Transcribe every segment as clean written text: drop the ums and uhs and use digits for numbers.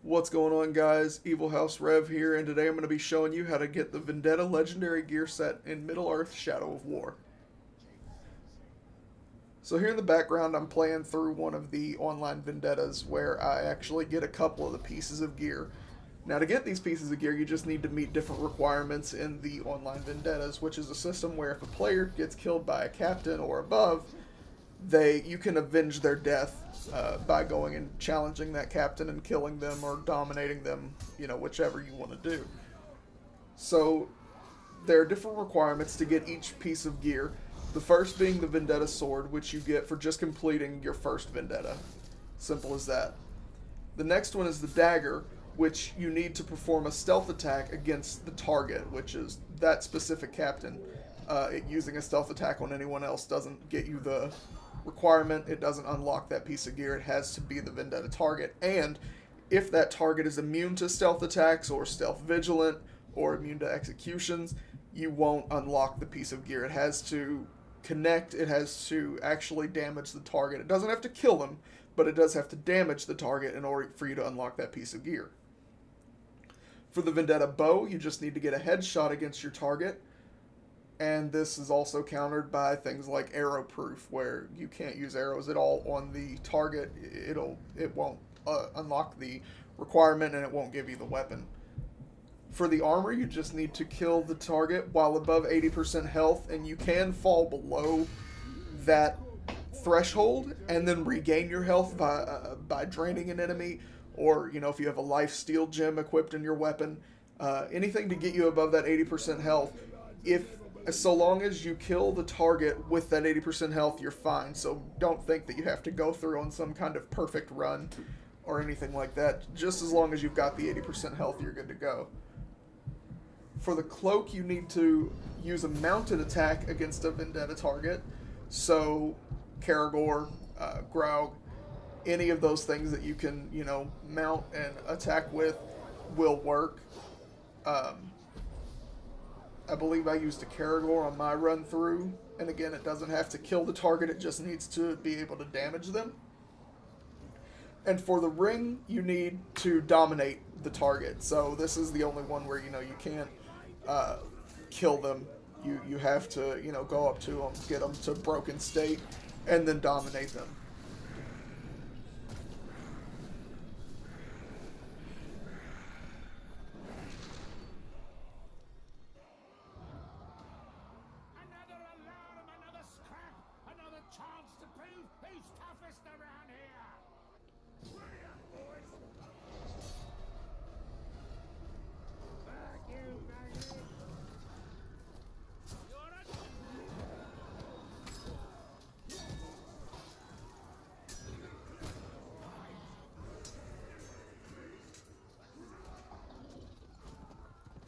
What's going on, guys? Evilhaus Rev here, and today I'm going to be showing you how to get the Vendetta Legendary Gear Set in Middle-earth Shadow of War. So here in the background, I'm playing through one of the online Vendettas where I actually get a couple of the pieces of gear. Now, to get these pieces of gear, you just need to meet different requirements in the online Vendettas, which is a system where if a player gets killed by a captain or above, you can avenge their death by going and challenging that captain and killing them or dominating them, whichever you want to do. So there are different requirements to get each piece of gear. The first being the Vendetta Sword, which you get for just completing your first Vendetta. Simple as that. The next one is the Dagger, which you need to perform a stealth attack against the target, which is that specific captain. Using a stealth attack on anyone else doesn't get you the requirement. It doesn't unlock that piece of gear. It has to be the Vendetta target. And if that target is immune to stealth attacks or stealth vigilant or immune to executions, you won't unlock the piece of gear. It has to connect. It has to actually damage the target. It doesn't have to kill them, but it does have to damage the target in order for you to unlock that piece of gear. For the Vendetta Bow, you just need to get a headshot against your target. And this is also countered by things like arrow proof, where you can't use arrows at all on the target. It won't unlock the requirement, and it won't give you the weapon. For the armor, you just need to kill the target while above 80% health, and you can fall below that threshold and then regain your health by draining an enemy, or if you have a life steal gem equipped in your weapon, anything to get you above that 80% health. So long as you kill the target with that 80% health, you're fine. So don't think that you have to go through on some kind of perfect run or anything like that. Just as long as you've got the 80% health, you're good to go. For the Cloak, you need to use a mounted attack against a Vendetta target. So Karagor, Graug, any of those things that you can, mount and attack with will work. I believe I used a Karagor on my run through, and again, it doesn't have to kill the target, it just needs to be able to damage them. And for the ring, you need to dominate the target, so this is the only one where, you can't kill them. You have to, go up to them, get them to broken state, and then dominate them.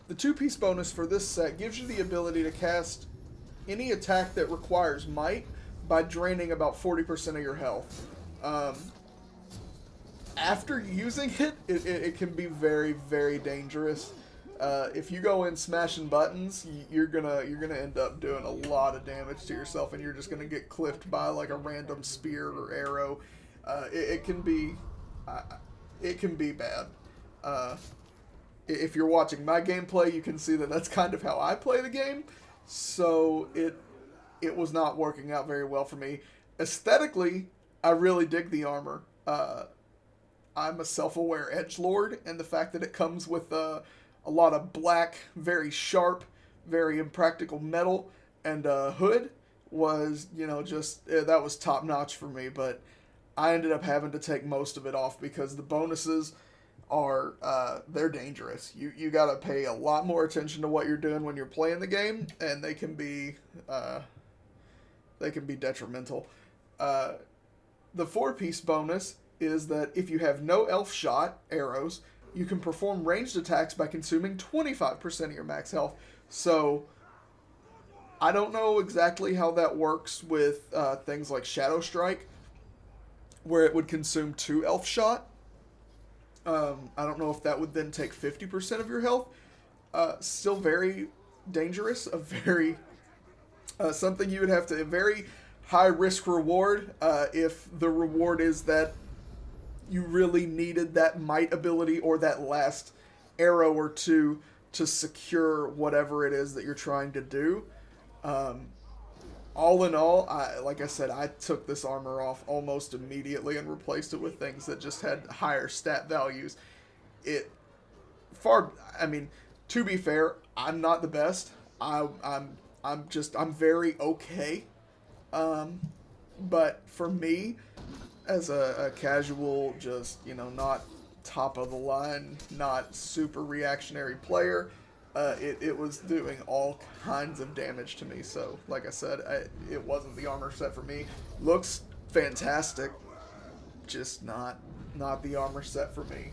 The two-piece bonus for this set gives you the ability to cast any attack that requires might by draining about 40% of your health. After using it can be very, very dangerous. If you go in smashing buttons, you're gonna end up doing a lot of damage to yourself, and you're just gonna get clipped by like a random spear or arrow. It can be bad. If you're watching my gameplay, you can see that that's kind of how I play the game. So it was not working out very well for me. Aesthetically, I really dig the armor. I'm a self-aware edgelord, and the fact that it comes with a lot of black, very sharp, very impractical metal, and a hood was, that was top-notch for me. But I ended up having to take most of it off because the bonuses they're dangerous. You gotta pay a lot more attention to what you're doing when you're playing the game, and they can be detrimental. The 4-piece bonus is that if you have no elf shot arrows, you can perform ranged attacks by consuming 25% of your max health. So I don't know exactly how that works with things like Shadow Strike, where it would consume 2 elf shot. I don't know if that would then take 50% of your health. Still very dangerous. Something you would have to, a very high risk reward. If the reward is that you really needed that might ability or that last arrow or two to secure whatever it is that you're trying to do. All in all, like I said, I took this armor off almost immediately and replaced it with things that just had higher stat values. It I mean, to be fair, I'm not the best. I'm very okay. But for me, as a casual, just, not top of the line, not super reactionary player, it was doing all kinds of damage to me. So, like I said, it wasn't the armor set for me. Looks fantastic, just not the armor set for me.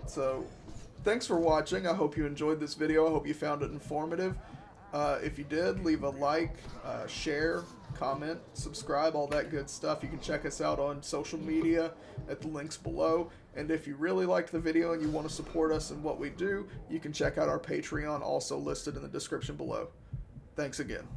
So, thanks for watching. I hope you enjoyed this video. I hope you found it informative. If you did, leave a like, share, comment, subscribe, all that good stuff. You can check us out on social media at the links below. And if you really liked the video and you want to support us in what we do, you can check out our Patreon, also listed in the description below. Thanks again.